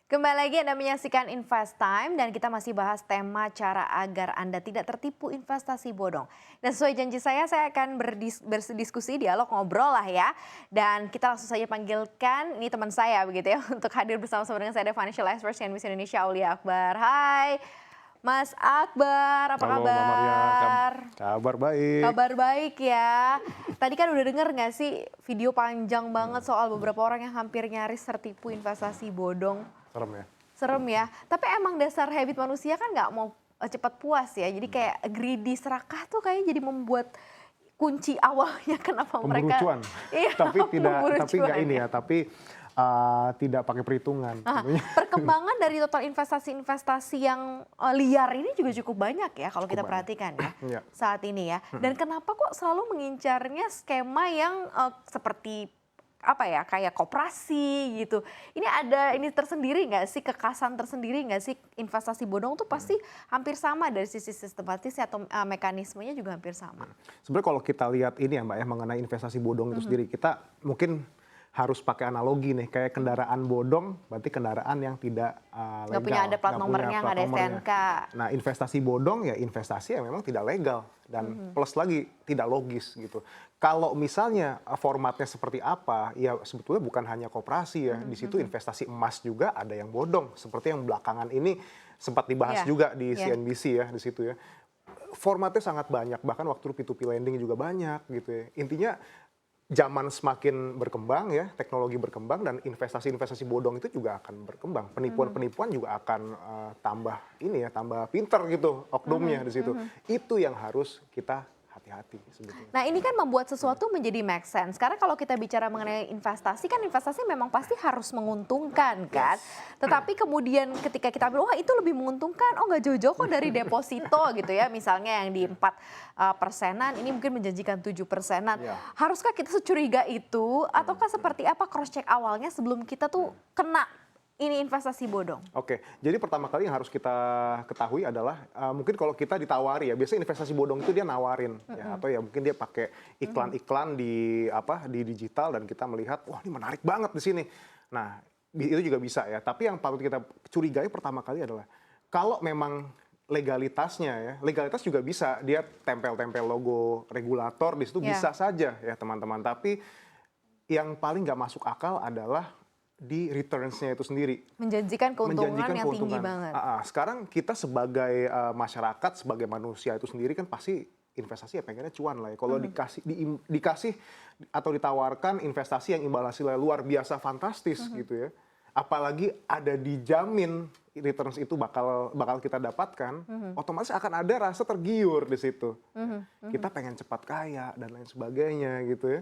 Kembali lagi Anda menyaksikan Invest Time dan kita masih bahas tema cara agar Anda tidak tertipu investasi bodong. Dan sesuai janji saya akan berdiskusi, dialog, ngobrol lah ya. Dan kita langsung saja panggilkan, ini teman saya begitu ya, untuk hadir bersama-sama dengan saya ada Financial Expert CNBC Indonesia, Aulia Akbar. Hai Mas Akbar, apa Halo Mbak Maria, kabar? kabar baik. Kabar baik ya. Tadi kan udah denger nggak sih video panjang banget soal beberapa orang yang hampir nyaris tertipu investasi bodong. Serem ya? Serem ya, tapi emang dasar habit manusia kan nggak mau cepat puas ya. Jadi kayak greedy, serakah tuh kayaknya jadi membuat kunci awalnya kenapa Pemburu mereka cuan. iya, Tapi pemburu nggak cuan ini ya. ya, tapi tidak pakai perhitungan. Tentunya. Perkembangan dari total investasi-investasi yang liar ini juga cukup banyak ya kalau kita Cukup banyak. perhatikan ya Iya. saat ini ya. Dan kenapa kok selalu mengincarnya skema yang seperti apa ya, kayak koperasi gitu. Ini tersendiri nggak sih, kekasan tersendiri nggak sih, investasi bodong tuh pasti hampir sama dari sisi sistematisnya atau mekanismenya juga hampir sama. Sebenarnya kalau kita lihat ini ya Mbak ya, mengenai investasi bodong itu sendiri, kita mungkin harus pakai analogi nih, kayak kendaraan bodong berarti kendaraan yang tidak legal. Nggak punya ada plat nomornya, nggak ada STNK. Nah investasi bodong ya investasi yang memang tidak legal dan plus lagi tidak logis gitu. Kalau misalnya formatnya seperti apa, ya sebetulnya bukan hanya koperasi ya, di situ investasi emas juga ada yang bodong, seperti yang belakangan ini sempat dibahas juga di CNBC ya di situ ya. Formatnya sangat banyak, bahkan waktu P2P lending juga banyak gitu ya. Intinya zaman semakin berkembang ya, teknologi berkembang dan investasi-investasi bodong itu juga akan berkembang. Penipuan-penipuan juga akan tambah tambah pinter gitu oknumnya di situ. Itu yang harus kita hati-hati sebetulnya. Nah ini kan membuat sesuatu menjadi make sense. Karena kalau kita bicara mengenai investasi kan investasi memang pasti harus menguntungkan kan. Tetapi kemudian ketika kita bilang wah itu lebih menguntungkan, oh nggak jauh-jauh kok dari deposito gitu ya. Misalnya yang di 4%-an ini mungkin menjanjikan 7%-an. Haruskah kita securiga itu ataukah seperti apa cross check awalnya sebelum kita tuh kena ini investasi bodong? Oke, jadi pertama kali yang harus kita ketahui adalah mungkin kalau kita ditawari ya, biasanya investasi bodong itu dia nawarin ya, atau ya mungkin dia pakai iklan-iklan di digital dan kita melihat wah ini menarik banget di sini. Nah, itu juga bisa ya. Tapi yang patut kita curigai pertama kali adalah kalau memang legalitasnya ya, legalitas juga bisa dia tempel-tempel logo regulator di situ bisa saja ya teman-teman. Tapi yang paling nggak masuk akal adalah di returns-nya itu sendiri. Menjanjikan keuntungan yang tinggi banget. Sekarang kita sebagai masyarakat, sebagai manusia itu sendiri kan pasti investasi ya pengennya cuan lah ya. Kalau dikasih atau ditawarkan investasi yang imbal hasilnya luar biasa fantastis gitu ya. Apalagi ada dijamin returns itu bakal kita dapatkan, otomatis akan ada rasa tergiur di situ. Kita pengen cepat kaya dan lain sebagainya gitu ya.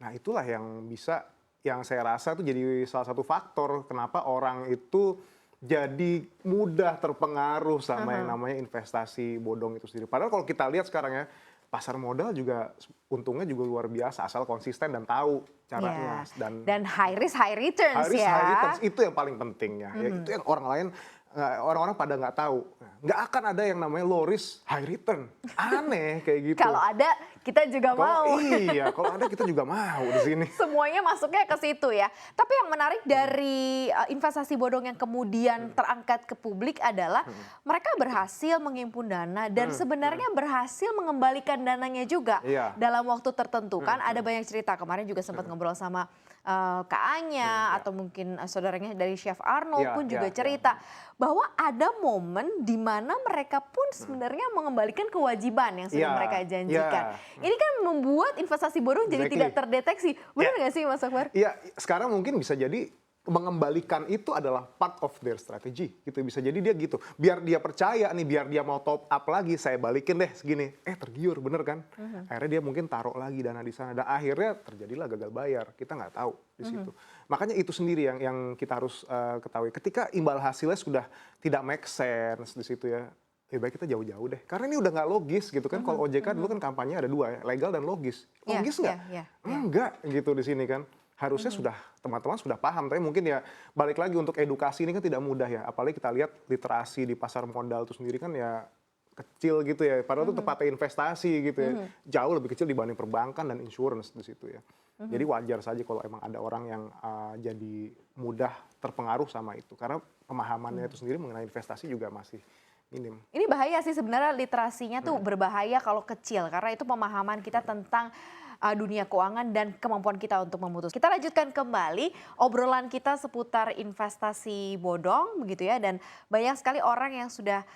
Nah itulah yang saya rasa itu jadi salah satu faktor kenapa orang itu jadi mudah terpengaruh sama yang namanya investasi bodong itu sendiri. Padahal kalau kita lihat sekarang ya, pasar modal juga untungnya juga luar biasa asal konsisten dan tahu caranya. Dan high risk high returns ya. High returns itu yang paling pentingnya. Ya, itu yang orang-orang pada nggak tahu. Nggak akan ada yang namanya low risk high return. Aneh kayak gitu. Kalau ada kita juga mau. Iya, kalau ada kita juga mau di sini. Semuanya masuknya ke situ ya. Tapi yang menarik dari investasi bodong yang kemudian terangkat ke publik adalah mereka berhasil menghimpun dana dan sebenarnya berhasil mengembalikan dananya juga dalam waktu tertentu. Kan ada banyak cerita, kemarin juga sempat ngobrol sama Kak Anya atau mungkin saudaranya dari Chef Arnold pun juga cerita bahwa ada momen di mana mereka pun sebenarnya mengembalikan kewajiban yang sudah mereka janjikan. Ini kan membuat investasi bodong jadi tidak terdeteksi. Benar nggak sih Mas Akbar? Iya, sekarang mungkin bisa jadi mengembalikan itu adalah part of their strategy gitu, bisa jadi dia gitu biar dia percaya nih, biar dia mau top up lagi, saya balikin deh segini, tergiur bener kan, akhirnya dia mungkin taruh lagi dana di sana dan akhirnya terjadilah gagal bayar, kita nggak tahu di situ. Makanya itu sendiri yang kita harus ketahui ketika imbal hasilnya sudah tidak make sense di situ ya. Baik kita jauh-jauh deh, karena ini udah nggak logis gitu kan. Kalau OJK dulu kan kampanye ada dua ya, legal dan logis. Logis nggak? Enggak gitu di sini kan. Harusnya sudah teman-teman sudah paham, tapi mungkin ya balik lagi untuk edukasi ini kan tidak mudah ya. Apalagi kita lihat literasi di pasar modal itu sendiri kan ya kecil gitu ya. Padahal itu tepatnya investasi gitu ya. Jauh lebih kecil dibanding perbankan dan insurance di situ ya. Jadi wajar saja kalau emang ada orang yang jadi mudah terpengaruh sama itu. Karena pemahamannya itu sendiri mengenai investasi juga masih minim. Ini bahaya sih sebenarnya, literasinya tuh berbahaya kalau kecil karena itu pemahaman kita tentang dunia keuangan dan kemampuan kita untuk memutus. Kita lanjutkan kembali obrolan kita seputar investasi bodong begitu ya, dan banyak sekali orang yang sudah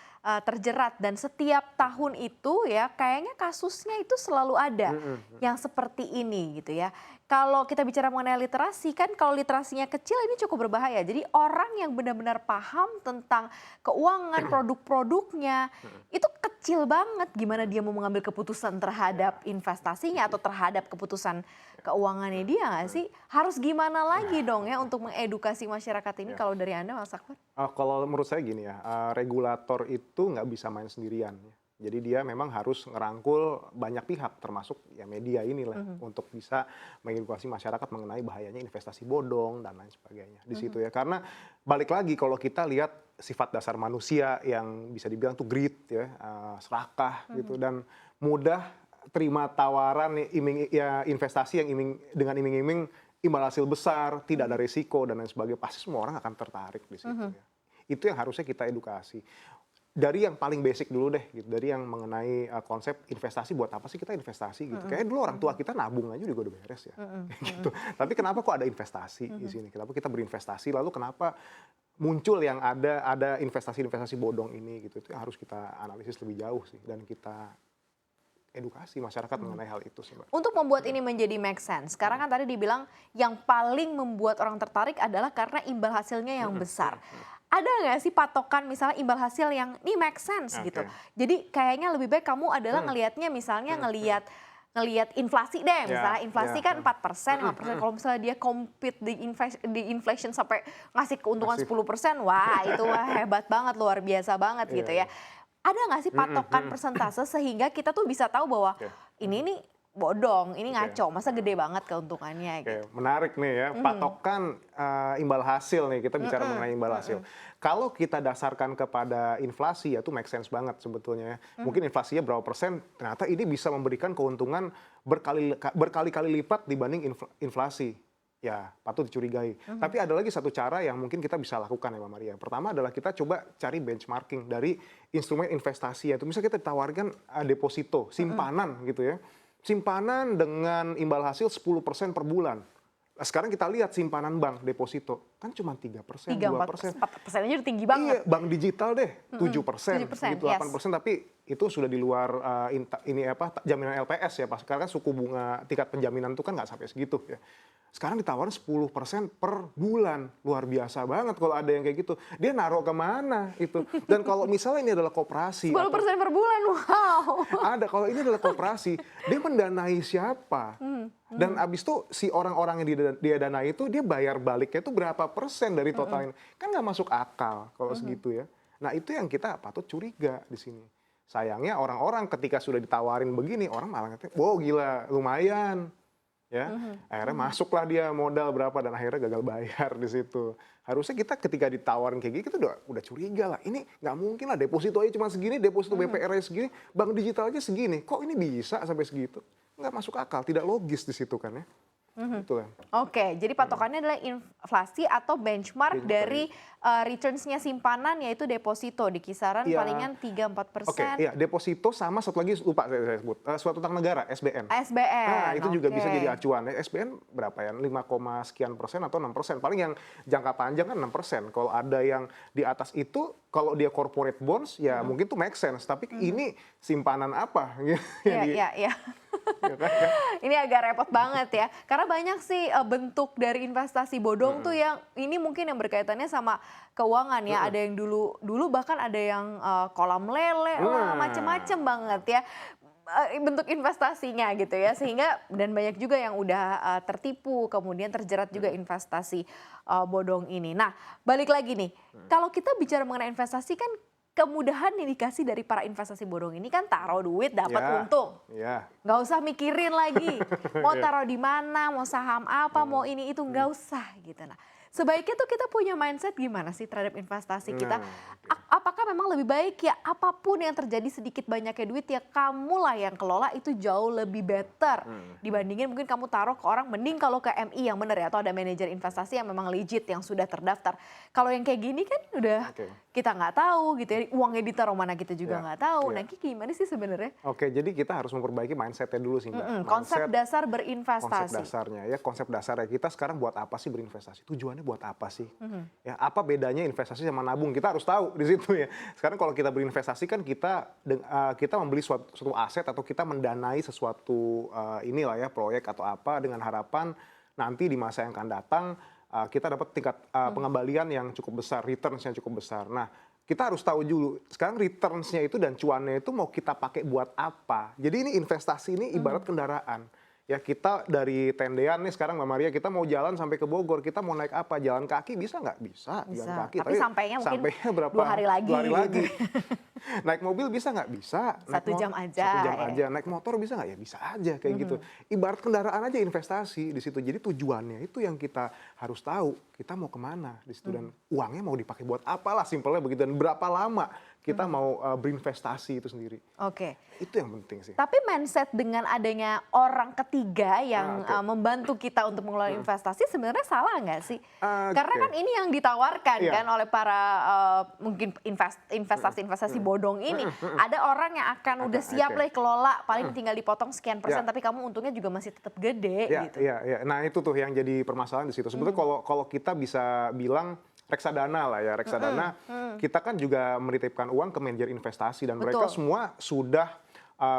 terjerat dan setiap tahun itu ya kayaknya kasusnya itu selalu ada yang seperti ini gitu ya. Kalau kita bicara mengenai literasi kan, kalau literasinya kecil ini cukup berbahaya. Jadi orang yang benar-benar paham tentang keuangan, produk-produknya itu kecil banget gimana dia mau mengambil keputusan terhadap investasinya atau terhadap keputusan keuangannya dia nggak sih? Harus gimana lagi dong ya untuk mengedukasi masyarakat ini kalau dari Anda Mas Akbar? Kalau menurut saya gini ya, regulator itu nggak bisa main sendirian ya. Jadi dia memang harus ngerangkul banyak pihak termasuk ya media inilah untuk bisa mengedukasi masyarakat mengenai bahayanya investasi bodong dan lain sebagainya di situ ya. Karena balik lagi kalau kita lihat sifat dasar manusia yang bisa dibilang tuh greed ya, serakah gitu dan mudah terima tawaran ya, investasi yang dengan iming-iming imbal hasil besar, tidak ada risiko dan lain sebagainya, pasti semua orang akan tertarik di situ ya. Itu yang harusnya kita edukasi. Dari yang paling basic dulu deh, gitu. Dari yang mengenai konsep investasi, buat apa sih kita investasi gitu. Kayaknya dulu orang tua kita nabung aja juga udah beres ya. Gitu. Tapi kenapa kok ada investasi di sini? Kenapa kita berinvestasi, lalu kenapa muncul yang ada investasi-investasi bodong ini gitu. Itu yang harus kita analisis lebih jauh sih. Dan kita edukasi masyarakat mengenai hal itu sih, Mbak. Untuk membuat ini menjadi make sense, sekarang kan tadi dibilang yang paling membuat orang tertarik adalah karena imbal hasilnya yang besar. Ada nggak sih patokan misalnya imbal hasil yang ini make sense gitu? Jadi kayaknya lebih baik kamu adalah ngelihatnya misalnya ngelihat inflasi deh, misalnya inflasi kan 4%, 5%. Kalau misalnya dia compete di inflation sampai ngasih keuntungan 10%, wah itu hebat banget, luar biasa banget gitu ya. Ada nggak sih patokan persentase sehingga kita tuh bisa tahu bahwa ini nih bodong, ini ngaco, masa gede banget keuntungannya gitu. Menarik nih ya, patokan imbal hasil nih, kita bicara mengenai imbal hasil. Kalau kita dasarkan kepada inflasi ya itu make sense banget sebetulnya ya. Mungkin inflasinya berapa persen, ternyata ini bisa memberikan keuntungan berkali-kali lipat dibanding inflasi. Ya patut dicurigai. Tapi ada lagi satu cara yang mungkin kita bisa lakukan ya Mbak Maria. Pertama adalah kita coba cari benchmarking dari instrumen investasi ya. Itu misalnya kita tawarkan deposito, simpanan gitu ya. Simpanan dengan imbal hasil 10% per bulan. Nah, sekarang kita lihat simpanan bank deposito kan cuma 3%, 2%. 4% aja udah tinggi banget. Iya, bank digital deh 7%, gitu 8%, tapi itu sudah di luar jaminan LPS ya. Sekarang kan suku bunga tingkat penjaminan itu kan nggak sampai segitu ya. Sekarang ditawarin 10% per bulan. Luar biasa banget kalau ada yang kayak gitu. Dia naruh kemana itu. Dan kalau misalnya ini adalah koperasi. 10% per bulan, wow. Ada, kalau ini adalah koperasi, dia mendanai siapa? Dan abis itu si orang-orang yang dia danai itu, dia bayar baliknya itu berapa persen dari total ini. Kan nggak masuk akal kalau segitu ya. Nah itu yang kita patut curiga di sini. Sayangnya orang-orang ketika sudah ditawarin begini, orang malah ngerti, wow gila, lumayan. Ya, akhirnya masuklah dia modal berapa dan akhirnya gagal bayar di situ. Harusnya kita ketika ditawarin kayak gini kita udah curiga lah. Ini nggak mungkin lah, deposito aja cuma segini, deposito BPR aja segini, bank digital aja segini. Kok ini bisa sampai segitu? Nggak masuk akal, tidak logis di situ kan ya. Gitu kan. Oke, jadi patokannya adalah inflasi atau benchmark dari returns-nya simpanan yaitu deposito di kisaran palingan 3-4%. Oke, iya, deposito sama satu lagi lupa saya sebut, suatu utang negara, SBN. SBN. Nah, itu juga bisa jadi acuan. SBN berapa ya? 5, sekian persen atau 6%. Paling yang jangka panjang kan 6%. Kalau ada yang di atas itu, kalau dia corporate bonds ya mungkin tuh make sense. Tapi ini simpanan apa? Iya. Ini agak repot banget ya. Karena banyak sih bentuk dari investasi bodong tuh yang ini mungkin yang berkaitannya sama keuangan ya. Ada yang dulu bahkan ada yang kolam lele, wah macem-macem banget ya bentuk investasinya gitu ya. Sehingga dan banyak juga yang udah tertipu kemudian terjerat juga investasi bodong ini. Nah balik lagi nih, kalau kita bicara mengenai investasi kan kemudahan yang dikasih dari para investasi bodong ini kan taruh duit dapat untung. Nggak usah mikirin lagi mau taruh di mana, mau saham apa, mau ini itu nggak usah gitu. Nah, sebaiknya tuh kita punya mindset gimana sih terhadap investasi kita? apakah memang lebih baik ya apapun yang terjadi sedikit banyaknya duit ya kamulah yang kelola itu jauh lebih better dibandingin mungkin kamu taruh ke orang, mending kalau ke MI yang bener ya atau ada manajer investasi yang memang legit yang sudah terdaftar. Kalau yang kayak gini kan udah kita nggak tahu gitu ya, uangnya ditaruh mana kita juga nggak tahu. Nah, gimana sih sebenarnya? Oke, jadi kita harus memperbaiki mindsetnya dulu sih, Mbak. Konsep dasar berinvestasi. Konsep dasarnya ya, konsep dasarnya kita sekarang buat apa sih berinvestasi? Tujuannya buat apa sih? Ya, apa bedanya investasi sama nabung? Kita harus tahu di situ ya. Sekarang kalau kita berinvestasi kan kita membeli suatu aset atau kita mendanai sesuatu inilah ya proyek atau apa dengan harapan nanti di masa yang akan datang kita dapat tingkat pengembalian yang cukup besar, returns yang cukup besar. Nah, kita harus tahu dulu sekarang returns-nya itu dan cuannya itu mau kita pakai buat apa. Jadi ini investasi ini ibarat kendaraan. Ya kita dari Tendean nih sekarang Mbak Maria, kita mau jalan sampai ke Bogor, kita mau naik apa? Jalan kaki bisa nggak? Bisa. Jalan kaki. Tapi sampainya mungkin berapa? 2 hari lagi. 2 hari lagi. Gitu. Naik mobil bisa nggak? Bisa. 1 jam aja. 1 jam aja. Naik motor bisa nggak? Ya bisa aja kayak gitu. Ibarat kendaraan aja investasi di situ. Jadi tujuannya itu yang kita harus tahu. Kita mau kemana di situ dan uangnya mau dipakai buat apalah, simpelnya begitu. Dan berapa lama kita mau berinvestasi itu sendiri. Oke. Itu yang penting sih. Tapi mindset dengan adanya orang ketiga yang membantu kita untuk mengelola investasi sebenarnya salah nggak sih? Karena kan ini yang ditawarkan kan oleh para mungkin investasi bodong ini. Ada orang yang akan udah siap lah kelola, paling tinggal dipotong sekian persen, tapi kamu untungnya juga masih tetap gede gitu. Iya. Nah itu tuh yang jadi permasalahan di situ. Sebetulnya kalau kita bisa bilang reksadana lah ya, reksadana kita kan juga menitipkan uang ke manajer investasi dan mereka semua sudah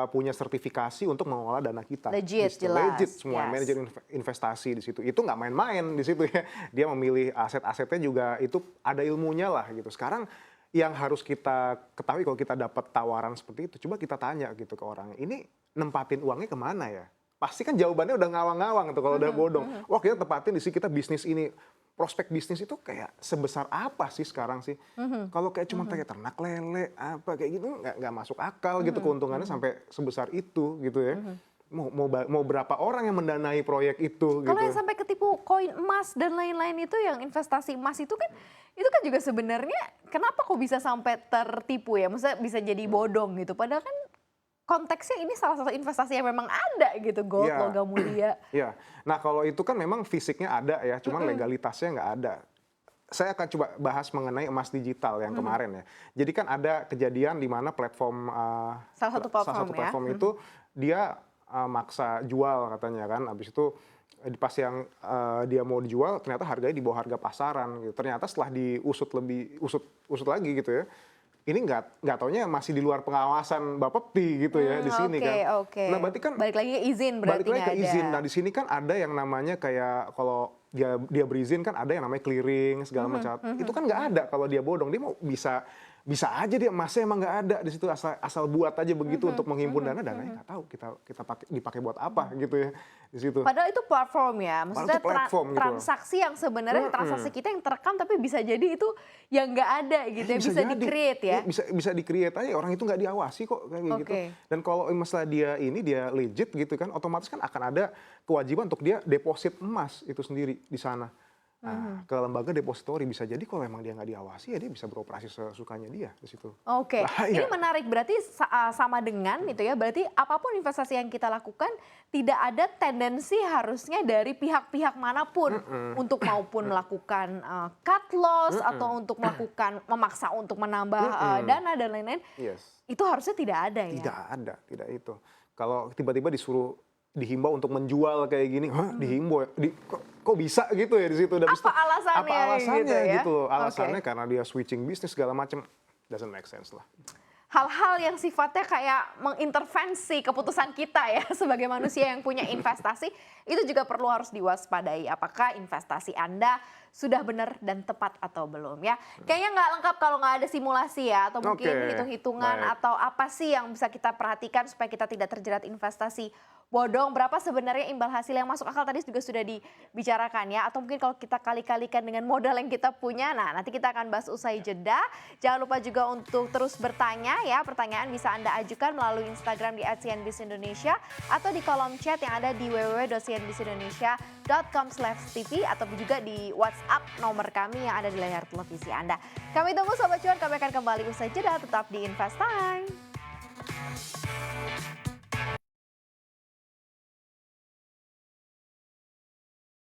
punya sertifikasi untuk mengelola dana kita. Legit, jelas. Legit semua manajer investasi di situ. Itu nggak main-main di situ ya. Dia memilih aset-asetnya juga itu ada ilmunya lah gitu. Sekarang yang harus kita ketahui kalau kita dapat tawaran seperti itu, coba kita tanya gitu ke orang, ini nempatin uangnya kemana ya? Pasti kan jawabannya udah ngawang-ngawang tuh kalau udah bodong. Wah kita tempatin di sini, kita bisnis ini. Prospek bisnis itu kayak sebesar apa sih sekarang sih? Kalau kayak cuma kayak ternak lele apa kayak gitu nggak masuk akal gitu keuntungannya sampai sebesar itu gitu ya. Mau berapa orang yang mendanai proyek itu? Kalau gitu. yang sampai ketipu koin emas dan lain-lain itu yang investasi emas itu kan juga sebenarnya kenapa kok bisa sampai tertipu ya? Maksudnya bisa jadi bodong gitu. Padahal kan konteksnya ini salah satu investasi yang memang ada gitu, gold, logam mulia. Iya. Nah kalau itu kan memang fisiknya ada ya, cuman legalitasnya nggak ada. Saya akan coba bahas mengenai emas digital yang kemarin ya. Jadi kan ada kejadian di mana platform salah satu platform itu dia maksa jual katanya kan, habis itu pas yang dia mau dijual ternyata harganya di bawah harga pasaran gitu. Ternyata setelah diusut lagi gitu ya. Ini nggak taunya masih di luar pengawasan Bapepti gitu ya di sini kan. Nah berarti kan balik lagi ke izin berarti balik lagi ke izin. ada. Nah di sini kan ada yang namanya kayak kalau dia berizin kan ada yang namanya clearing segala macam. Itu kan nggak ada kalau dia bodong. Dia mau bisa aja dia emasnya emang nggak ada di situ asal buat aja begitu untuk menghimpun dana, dananya nggak tahu kita dipakai buat apa gitu ya di situ. Padahal itu platform ya, maksudnya platform, gitu. transaksi yang sebenarnya transaksi kita yang terekam tapi bisa jadi itu yang nggak ada gitu ya, bisa di-create ya. Bisa di-create aja, orang itu nggak diawasi kok kayak gitu. Dan kalau masalah dia legit gitu kan, otomatis kan akan ada kewajiban untuk dia deposit emas itu sendiri di sana. Nah, ke lembaga depositori bisa jadi kalau memang dia nggak diawasi ya dia bisa beroperasi sesukanya dia di situ. Ini menarik berarti sama dengan itu ya, berarti apapun investasi yang kita lakukan tidak ada tendensi harusnya dari pihak-pihak manapun untuk maupun melakukan cut loss atau untuk melakukan memaksa untuk menambah dana dan lain-lain. Itu harusnya tidak ada ya. Tidak itu. Kalau tiba-tiba dihimbau untuk menjual kayak gini, dihimbau kok bisa gitu ya di situ. Apa alasannya gitu? Alasannya karena dia switching bisnis segala macam, doesn't make sense lah. Hal-hal yang sifatnya kayak mengintervensi keputusan kita ya sebagai manusia yang punya investasi itu juga perlu harus diwaspadai. Apakah investasi Anda sudah benar dan tepat atau belum ya? Kayaknya nggak lengkap kalau nggak ada simulasi ya atau mungkin hitung-hitungan atau apa sih yang bisa kita perhatikan supaya kita tidak terjerat investasi bodong, berapa sebenarnya imbal hasil yang masuk akal tadi juga sudah dibicarakan ya. Atau mungkin kalau kita kali-kalikan dengan modal yang kita punya, nah nanti kita akan bahas usai jeda. Jangan lupa juga untuk terus bertanya ya, pertanyaan bisa Anda ajukan melalui Instagram di @cnbcindonesia atau di kolom chat yang ada di www.cnbcindonesia.com/tv atau juga di WhatsApp nomor kami yang ada di layar televisi Anda. Kami tunggu Sobat Cuan, kami akan kembali usai jeda, tetap di Invest Time.